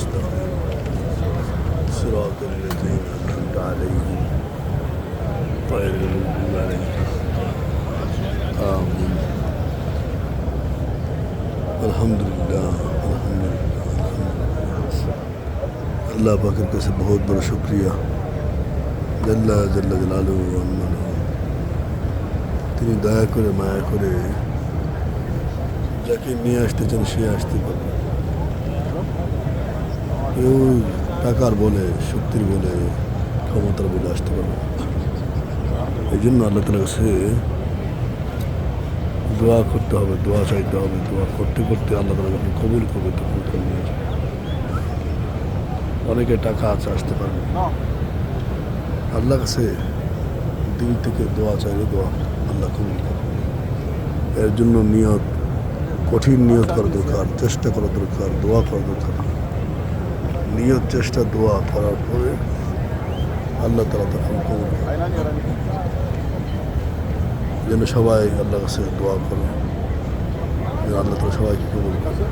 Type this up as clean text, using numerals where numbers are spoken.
المستقيم صراط الذين أنعمت عليهم غير المغضوب عليهم آمين الحمد لله अल्लाह पाकेर काছে बहुत बड़ा शुक्रिया जल्ला जल्ला जलालुहु अन्नाहु তিনি দয়া করে মায়া করে যাকে নিয়ে আসতে চান সে আসতে পারে কেউ টাকার বলে শক্তির বলে ক্ষমতার বলে আসতে পারবে এই জন্য আল্লাহ তাআলার কাছে দোয়া করতে হবে দোয়া চাইতে হবে দোয়া করতে করতে আল্লাহ তাআলা যখন কবুল করবে তখন নিয়ে যাবে অনেকে টাকা আছে আসতে পারবে আল্লাহর কাছে দিল থেকে দোয়া চাইলে দোয়া আল্লাহ কবুল করবে এর জন্য নিয়ত কঠিন নিয়ত করা দরকার চেষ্টা করা দরকার দোয়া করা দরকার নিয়ত চেষ্টা দোয়া করার পরে আল্লাহ তাআলা তখন কবুল করবে যেন সবাই আল্লাহর কাছে দোয়া করে যেন আল্লাহ তাআলা সবাইকে কবুল করে